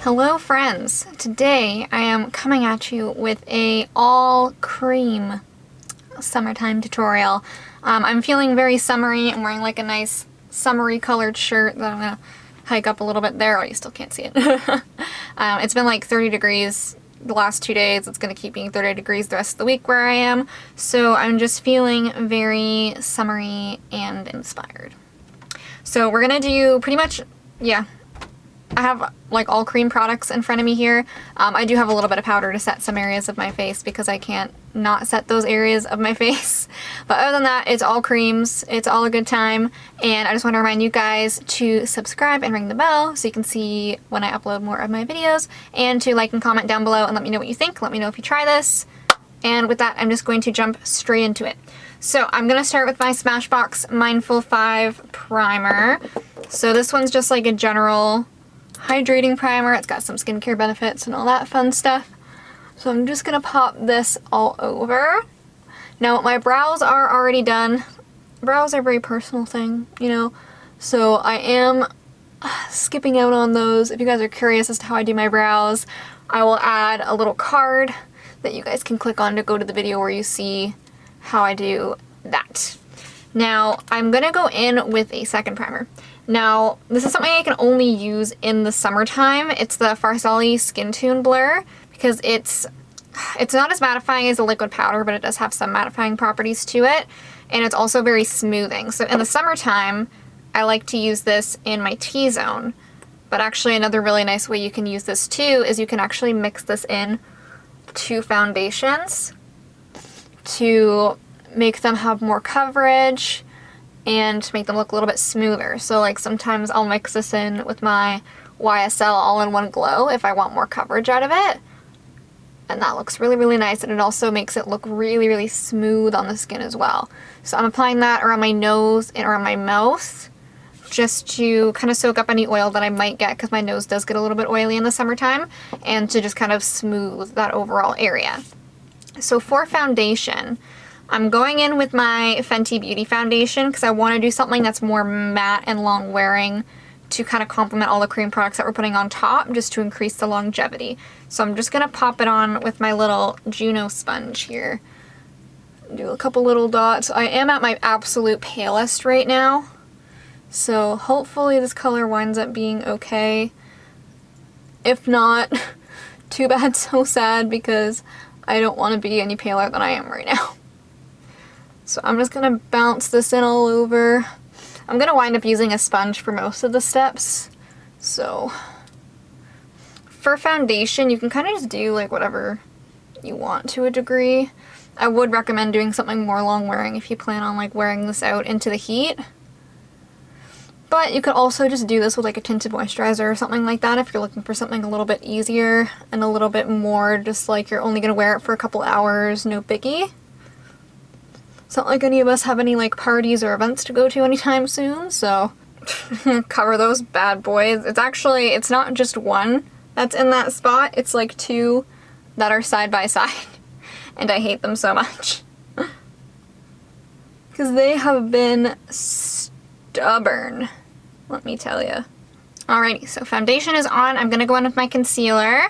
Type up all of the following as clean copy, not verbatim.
Hello friends! Today I am coming at you with a all cream summertime tutorial. I'm feeling very summery. I'm wearing like a nice summery colored shirt that I'm gonna hike up a little bit there. Oh, you still can't see it. It's been like 30 degrees the last 2 days. It's gonna keep being 30 degrees the rest of the week where I am. So I'm just feeling very summery and inspired. So we're gonna do pretty much, I have like all cream products in front of me here. I do have a little bit of powder to set some areas of my face because I can't not set those areas of my face. But other than that, it's all creams. It's all a good time. And I just want to remind you guys to subscribe and ring the bell so you can see when I upload more of my videos, and to like and comment down below and let me know what you think. Let me know if you try this. And with that, I'm just going to jump straight into it. So I'm going to start with my Smashbox Mindful 5 primer. So this one's just like a general hydrating primer. It's got some skincare benefits and all that fun stuff. So I'm just gonna pop this all over. Now my brows are already done. Brows are a very personal thing, you know, so I am skipping out on those. If you guys are curious as to how I do my brows, I will add a little card that you guys can click on to go to the video where you see how I do that. Now I'm gonna go in with a second primer. Now, this is something I can only use in the summertime. It's the Farsali Skin Tune Blur because it's not as mattifying as a liquid powder, but it does have some mattifying properties to it, and it's also very smoothing. So in the summertime, I like to use this in my T-zone, but actually another really nice way you can use this too is you can actually mix this in to foundations to make them have more coverage and to make them look a little bit smoother. So like sometimes I'll mix this in with my YSL All-in-One Glow if I want more coverage out of it. And that looks really, really nice, and it also makes it look really, really smooth on the skin as well. So I'm applying that around my nose and around my mouth just to kind of soak up any oil that I might get, because my nose does get a little bit oily in the summertime, and to just kind of smooth that overall area. So for foundation, I'm going in with my Fenty Beauty foundation because I want to do something that's more matte and long wearing to kind of complement all the cream products that we're putting on top, just to increase the longevity. So I'm just going to pop it on with my little Juno sponge here. Do a couple little dots. I am at my absolute palest right now, so hopefully this color winds up being okay. If not, too bad, so sad, because I don't want to be any paler than I am right now. So I'm just going to bounce this in all over. I'm going to wind up using a sponge for most of the steps. So for foundation, you can kind of just do like whatever you want to a degree. I would recommend doing something more long wearing if you plan on like wearing this out into the heat. But you could also just do this with like a tinted moisturizer or something like that if you're looking for something a little bit easier and a little bit more just like you're only going to wear it for a couple hours, no biggie. It's not like any of us have any like parties or events to go to anytime soon, so cover those bad boys. It's not just one that's in that spot, it's like two that are side by side, and I hate them so much. Because they have been stubborn, let me tell you. Alrighty, so foundation is on. I'm going to go in with my concealer.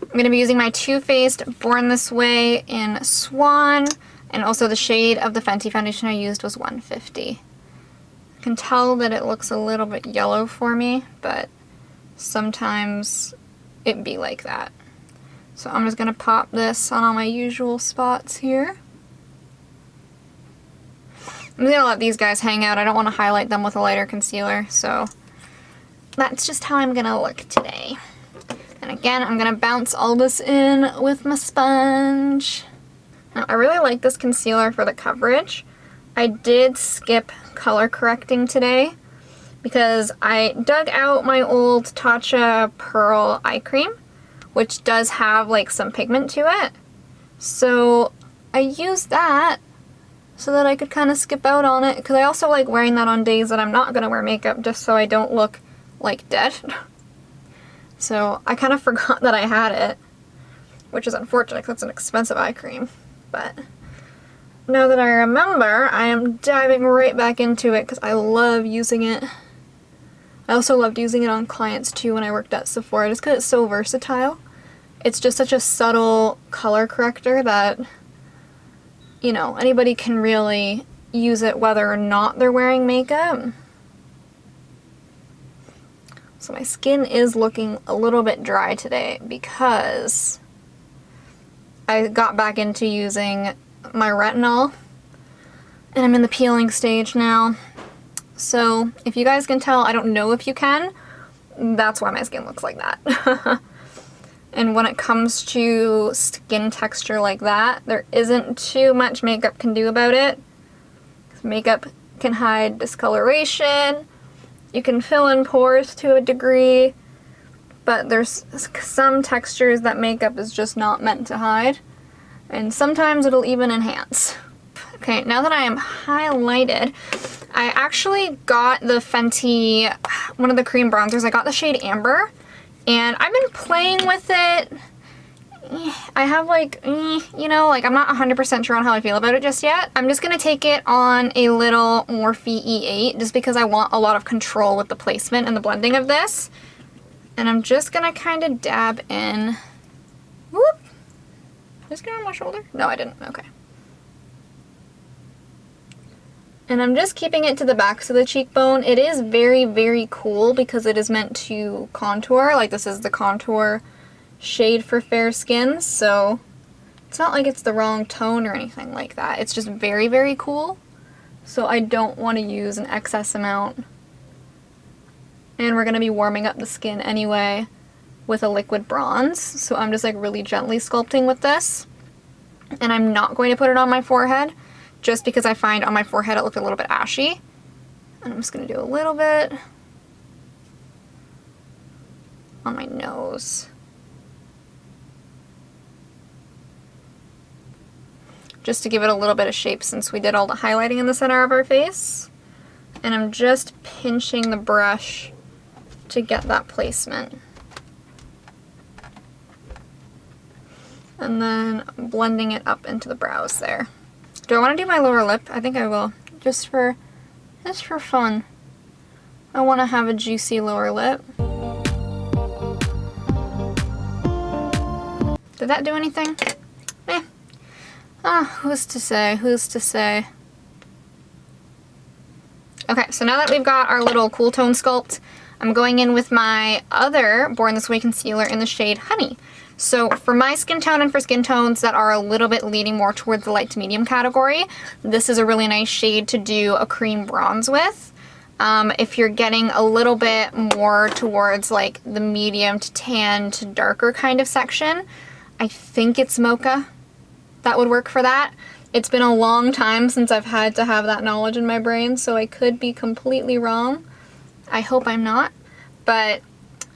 I'm going to be using my Too Faced Born This Way in Swan. And also the shade of the Fenty foundation I used was 150. I can tell that it looks a little bit yellow for me, but sometimes it be like that. So I'm just going to pop this on all my usual spots here. I'm going to let these guys hang out. I don't want to highlight them with a lighter concealer, so that's just how I'm going to look today. And again, I'm going to bounce all this in with my sponge. Now, I really like this concealer for the coverage. I did skip color correcting today because I dug out my old Tatcha Pearl eye cream, which does have like some pigment to it. So I used that so that I could kind of skip out on it, because I also like wearing that on days that I'm not going to wear makeup just so I don't look like dead. So I kind of forgot that I had it, which is unfortunate because it's an expensive eye cream. But now that I remember, I am diving right back into it because I love using it. I also loved using it on clients too when I worked at Sephora, just because it's so versatile. It's just such a subtle color corrector that, you know, anybody can really use it whether or not they're wearing makeup. So my skin is looking a little bit dry today because I got back into using my retinol and I'm in the peeling stage now. So if you guys can tell, I don't know if you can, that's why my skin looks like that. And when it comes to skin texture like that, there isn't too much makeup can do about it. Makeup can hide discoloration, you can fill in pores to a degree, but there's some textures that makeup is just not meant to hide, and sometimes it'll even enhance. Okay, now that I am highlighted, I actually got the Fenty, one of the cream bronzers. I got the shade Amber, and I've been playing with it. I have like, you know, like I'm not 100% sure on how I feel about it just yet. I'm just gonna take it on a little Morphe E8 just because I want a lot of control with the placement and the blending of this. And I'm just gonna kind of dab in. Whoop! Did I just get on my shoulder? No, I didn't. Okay. And I'm just keeping it to the backs of the cheekbone. It is very, very cool because it is meant to contour. Like this is the contour shade for fair skin, so it's not like it's the wrong tone or anything like that. It's just very, very cool. So I don't want to use an excess amount. And we're going to be warming up the skin anyway with a liquid bronze. So I'm just like really gently sculpting with this. And I'm not going to put it on my forehead, just because I find on my forehead it looked a little bit ashy. And I'm just going to do a little bit on my nose. Just to give it a little bit of shape since we did all the highlighting in the center of our face. And I'm just pinching the brush to get that placement. And then blending it up into the brows there. Do I want to do my lower lip? I think I will. Just for fun. I want to have a juicy lower lip. Did that do anything? Eh. Ah, who's to say? Who's to say? Okay, so now that we've got our little cool tone sculpt, I'm going in with my other Born This Way concealer in the shade Honey. So for my skin tone and for skin tones that are a little bit leaning more towards the light to medium category, this is a really nice shade to do a cream bronze with. If you're getting a little bit more towards like the medium to tan to darker kind of section, I think it's Mocha that would work for that. It's been a long time since I've had to have that knowledge in my brain, so I could be completely wrong. I hope I'm not, but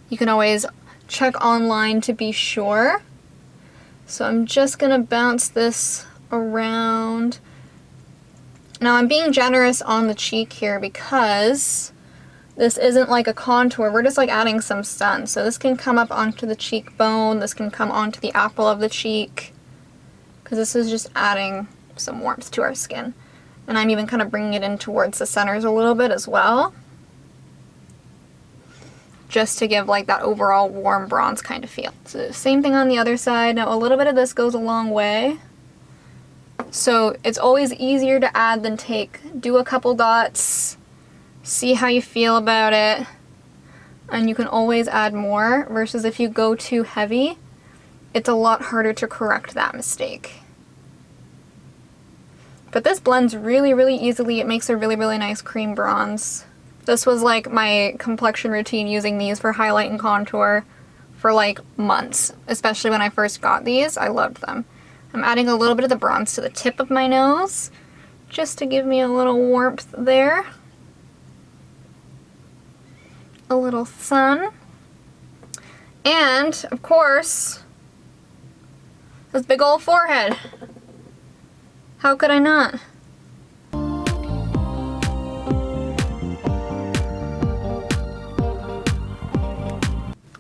you can always check online to be sure. So I'm just gonna bounce this around. Now I'm being generous on the cheek here because this isn't like a contour, we're just like adding some sun. So this can come up onto the cheekbone, this can come onto the apple of the cheek, because this is just adding some warmth to our skin. And I'm even kind of bringing it in towards the centers a little bit as well, just to give like that overall warm bronze kind of feel. So same thing on the other side. Now a little bit of this goes a long way. So it's always easier to add than take. Do a couple dots, see how you feel about it, and you can always add more, versus if you go too heavy, it's a lot harder to correct that mistake. But this blends really, really easily. It makes a really, really nice cream bronze. This was like my complexion routine, using these for highlight and contour for like months, especially when I first got these. I loved them. I'm adding a little bit of the bronze to the tip of my nose just to give me a little warmth there. A little sun. And, of course, this big old forehead. How could I not?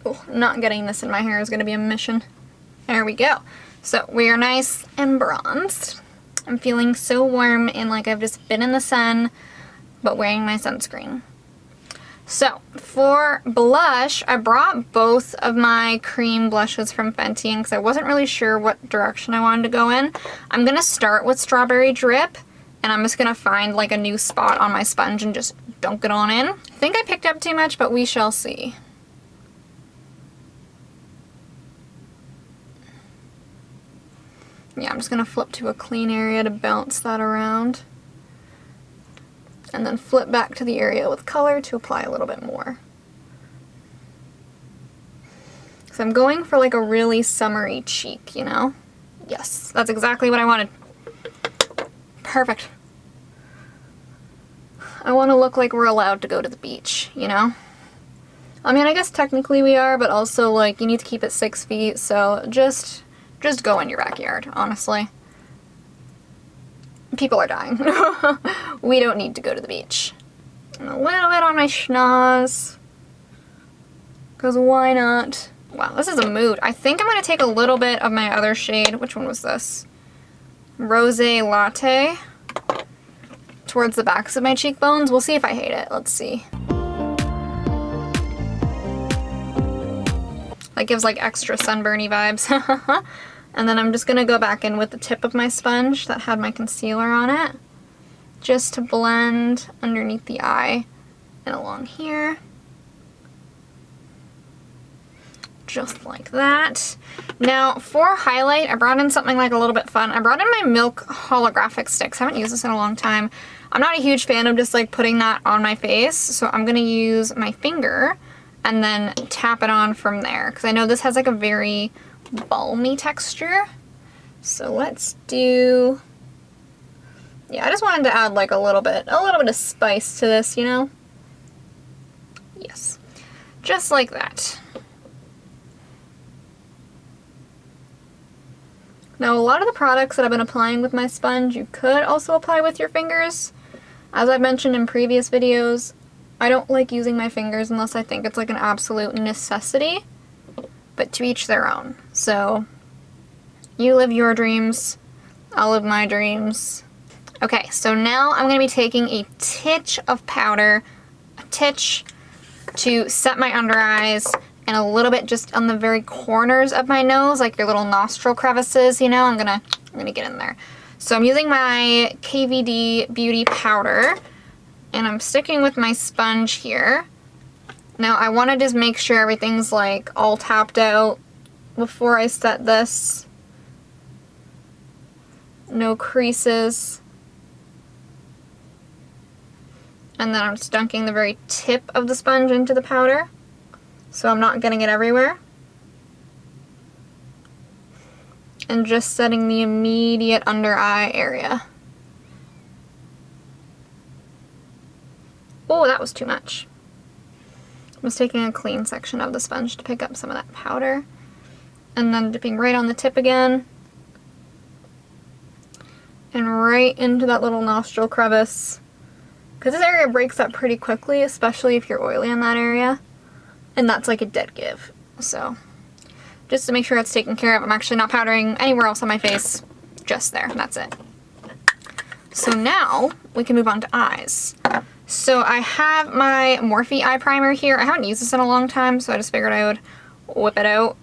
Oh, not getting this in my hair is going to be a mission. There we go. So we are nice and bronzed. I'm feeling so warm and like I've just been in the sun, but wearing my sunscreen. So for blush, I brought both of my cream blushes from Fenty in because I wasn't really sure what direction I wanted to go in. I'm going to start with Strawberry Drip, and I'm just going to find like a new spot on my sponge and just dunk it on in. I think I picked up too much, but we shall see. Yeah, I'm just going to flip to a clean area to bounce that around. And then flip back to the area with color to apply a little bit more. So I'm going for like a really summery cheek, you know? Yes, that's exactly what I wanted. Perfect. I want to look like we're allowed to go to the beach, you know? I mean, I guess technically we are, but also like you need to keep it 6 feet, so just go in your backyard, honestly. People are dying. We don't need to go to the beach. And a little bit on my schnoz. Because why not? Wow, this is a mood. I think I'm going to take a little bit of my other shade. Which one was this? Rosé Latte. Towards the backs of my cheekbones. We'll see if I hate it. Let's see. That gives like extra sunburny vibes. And then I'm just going to go back in with the tip of my sponge that had my concealer on it, just to blend underneath the eye and along here. Just like that. Now for highlight, I brought in something like a little bit fun. I brought in my Milk holographic sticks. I haven't used this in a long time. I'm not a huge fan of just like putting that on my face, so I'm going to use my finger and then tap it on from there, because I know this has like a very balmy texture. So let's do, yeah, I just wanted to add like a little bit of spice to this, you know? Yes, just like that. Now a lot of the products that I've been applying with my sponge, you could also apply with your fingers. As I've mentioned in previous videos, I don't like using my fingers unless I think it's like an absolute necessity. But to each their own. So you live your dreams, I'll live my dreams. Okay, so now I'm going to be taking a titch of powder, a titch, to set my under eyes, and a little bit just on the very corners of my nose, like your little nostril crevices, you know, I'm gonna get in there. So I'm using my KVD Beauty powder, and I'm sticking with my sponge here. Now I want to just make sure everything's like all tapped out before I set this. No creases. And then I'm just dunking the very tip of the sponge into the powder, so I'm not getting it everywhere. And just setting the immediate under eye area. Oh, that was too much. I was taking a clean section of the sponge to pick up some of that powder, and then dipping right on the tip again, and right into that little nostril crevice, because this area breaks up pretty quickly, especially if you're oily in that area, and that's like a dead give. So just to make sure it's taken care of, I'm actually not powdering anywhere else on my face, just there, that's it. So now we can move on to eyes. So I have my Morphe eye primer here. I haven't used this in a long time, so I just figured I would whip it out.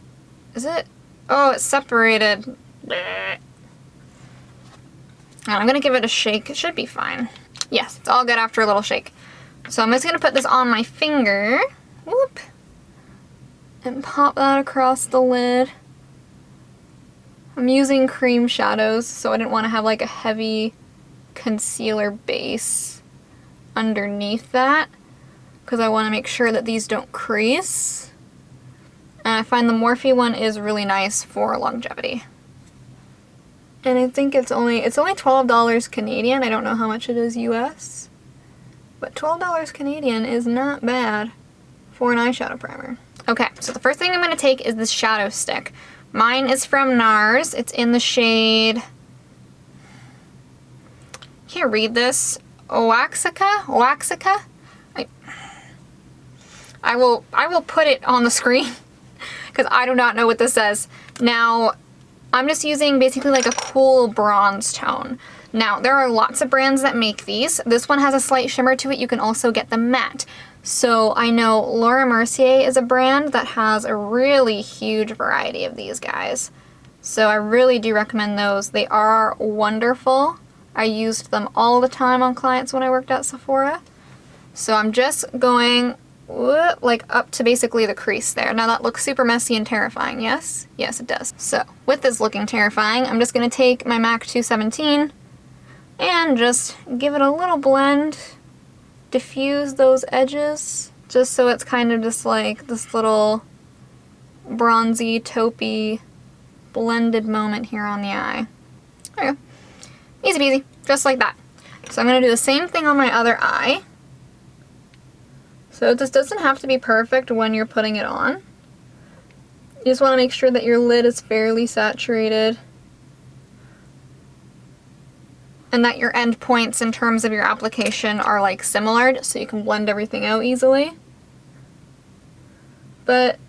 Is it? Oh, it's separated. Blech. I'm gonna give it a shake. It should be fine. Yes, it's all good after a little shake. So I'm just gonna put this on my finger. Whoop. And pop that across the lid. I'm using cream shadows, so I didn't want to have like a heavy concealer base underneath that, because I want to make sure that these don't crease. And I find the Morphe one is really nice for longevity. And I think it's only $12 Canadian. I don't know how much it is US, but $12 Canadian is not bad for an eyeshadow primer. Okay, so the first thing I'm going to take is this shadow stick. Mine is from NARS. It's in the shade, can't read this, Oaxaca? I will put it on the screen because I do not know what this says. Now, I'm just using basically like a cool bronze tone. Now, there are lots of brands that make these. This one has a slight shimmer to it. You can also get the matte. So I know Laura Mercier is a brand that has a really huge variety of these guys. So I really do recommend those. They are wonderful. I used them all the time on clients when I worked at Sephora. So I'm just going like up to basically the crease there. Now that looks super messy and terrifying, yes? Yes, it does. So with this looking terrifying, I'm just going to take my MAC 217 and just give it a little blend. Diffuse those edges just so it's kind of just like this little bronzy, taupey, blended moment here on the eye. There you go. Easy peasy, just like that. So I'm going to do the same thing on my other eye. So this doesn't have to be perfect when you're putting it on. You just want to make sure that your lid is fairly saturated and that your end points in terms of your application are like similar so you can blend everything out easily. But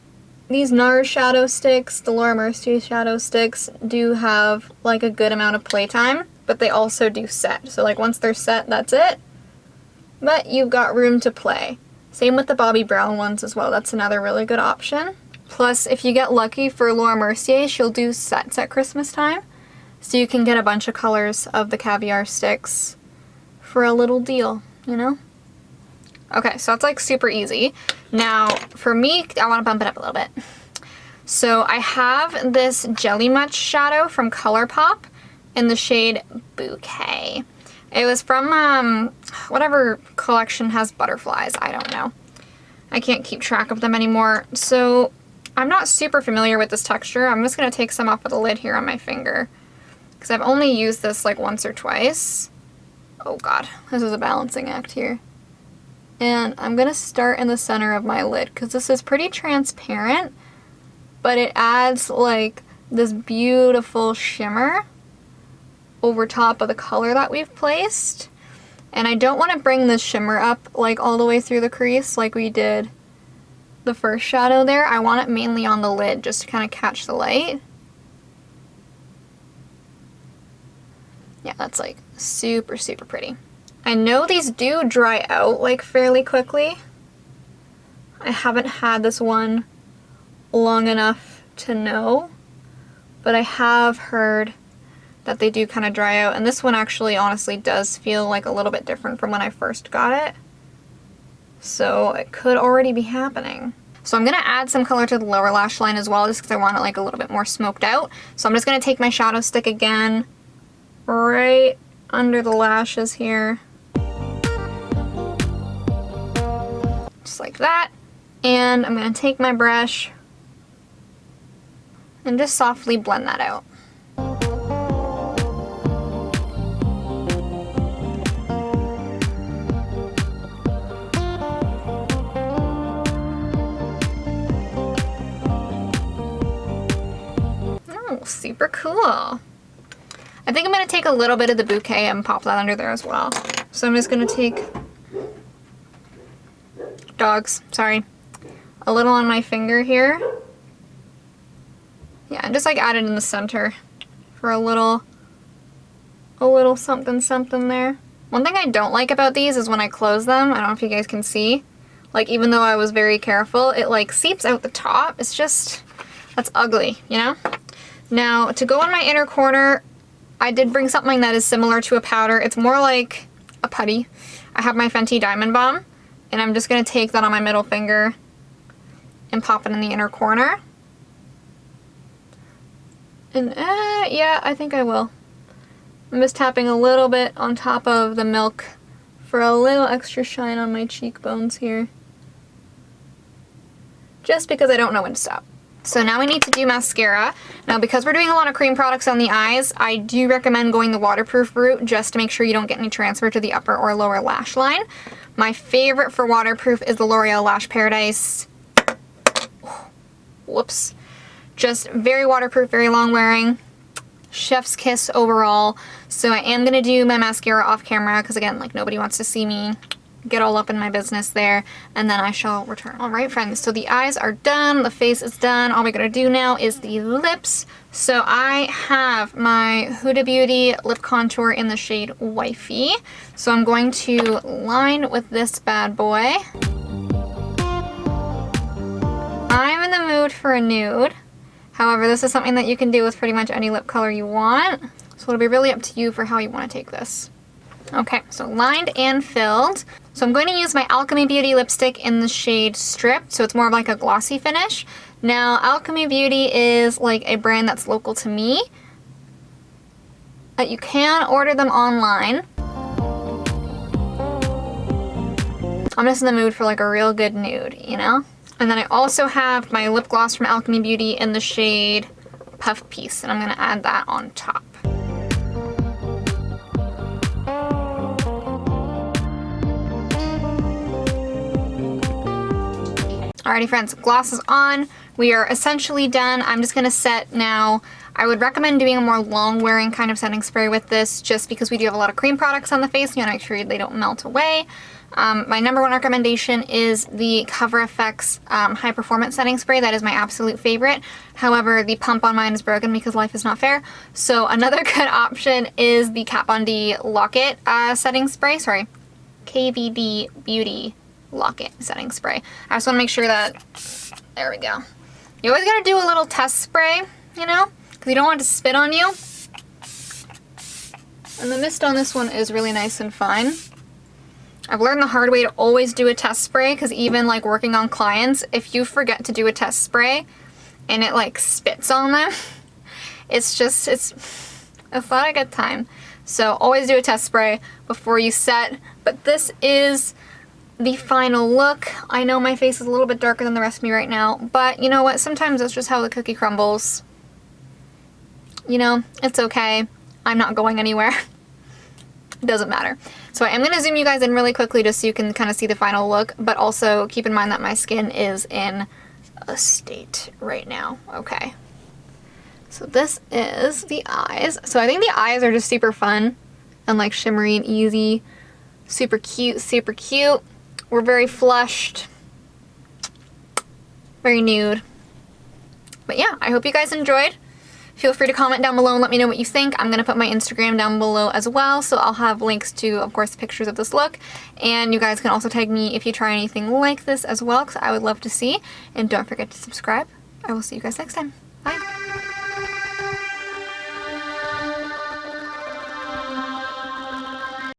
these NARS shadow sticks, the Laura Mercier shadow sticks, do have like a good amount of playtime, but they also do set. So like once they're set, that's it. But you've got room to play. Same with the Bobbi Brown ones as well. That's another really good option. Plus, if you get lucky for Laura Mercier, she'll do sets at Christmas time. So you can get a bunch of colors of the caviar sticks for a little deal, you know? Okay, so that's like super easy. Now, for me, I want to bump it up a little bit. So I have this Jelly Much shadow from ColourPop in the shade Bouquet. It was from whatever collection has butterflies, I don't know. I can't keep track of them anymore. So I'm not super familiar with this texture. I'm just going to take some off of the lid here on my finger, because I've only used this like once or twice. Oh god, this is a balancing act here. And I'm gonna start in the center of my lid, because this is pretty transparent, but it adds like this beautiful shimmer over top of the color that we've placed. And I don't want to bring this shimmer up like all the way through the crease like we did the first shadow there. I want it mainly on the lid just to kind of catch the light. Yeah, that's like super, super pretty. I know these do dry out like fairly quickly. I haven't had this one long enough to know, but I have heard that they do kind of dry out, and this one actually honestly does feel like a little bit different from when I first got it. So it could already be happening. So I'm going to add some color to the lower lash line as well, just because I want it like a little bit more smoked out. So I'm just going to take my shadow stick again, right under the lashes here. Just like that. And I'm going to take my brush and just softly blend that out. Oh, super cool. I think I'm going to take a little bit of the Bouquet and pop that under there as well. So I'm just going to take, a little on my finger here. Yeah, and just like add it in the center for a little something something there. One thing I don't like about these is when I close them, I don't know if you guys can see, like even though I was very careful, it like seeps out the top. It's just, that's ugly, you know? Now, to go on my inner corner, I did bring something that is similar to a powder. It's more like a putty. I have my Fenty Diamond Bomb, and I'm just going to take that on my middle finger and pop it in the inner corner. And yeah, I think I will. I'm just tapping a little bit on top of the milk for a little extra shine on my cheekbones here. Just because I don't know when to stop. So now we need to do mascara. Now because we're doing a lot of cream products on the eyes, I do recommend going the waterproof route just to make sure you don't get any transfer to the upper or lower lash line. My favorite for waterproof is the L'Oreal Lash Paradise. Whoops. Just very waterproof, very long wearing. Chef's kiss overall. So I am going to do my mascara off camera because again, like nobody wants to see me get all up in my business there, and then I shall return. Alright friends, so the eyes are done, the face is done. All we gotta do now is the lips. So I have my Huda Beauty lip contour in the shade Wifey. So I'm going to line with this bad boy. I'm in the mood for a nude. However, this is something that you can do with pretty much any lip color you want. So it'll be really up to you for how you want to take this. Okay, so lined and filled. So I'm going to use my Alchemy Beauty lipstick in the shade Strip, so it's more of like a glossy finish. Now, Alchemy Beauty is like a brand that's local to me, but you can order them online. I'm just in the mood for like a real good nude, you know? And then I also have my lip gloss from Alchemy Beauty in the shade Puff Piece, and I'm gonna add that on top. Alrighty friends, gloss is on. We are essentially done. I'm just gonna set now. I would recommend doing a more long wearing kind of setting spray with this just because we do have a lot of cream products on the face. You wanna make sure they don't melt away. My number one recommendation is the Cover FX High Performance Setting Spray. That is my absolute favorite. However, the pump on mine is broken because life is not fair. So another good option is the Kat Von D Lock-It Setting Spray. Sorry, KVD Beauty Lock-It Setting Spray. I just want to make sure that, there we go. You always gotta do a little test spray, you know, because you don't want it to spit on you. And the mist on this one is really nice and fine. I've learned the hard way to always do a test spray because even like working on clients, if you forget to do a test spray and it like spits on them, it's not a good time. So always do a test spray before you set. But this is the final look. I know my face is a little bit darker than the rest of me right now, but you know what? Sometimes that's just how the cookie crumbles. You know, it's okay. I'm not going anywhere. It doesn't matter. So I am going to zoom you guys in really quickly just so you can kind of see the final look, but also keep in mind that my skin is in a state right now. Okay. So this is the eyes. So I think the eyes are just super fun and like shimmery and easy. Super cute, super cute. We're very flushed. Very nude. But yeah, I hope you guys enjoyed. Feel free to comment down below and let me know what you think. I'm going to put my Instagram down below as well, so I'll have links to, of course, pictures of this look. And you guys can also tag me if you try anything like this as well, because I would love to see. And don't forget to subscribe. I will see you guys next time.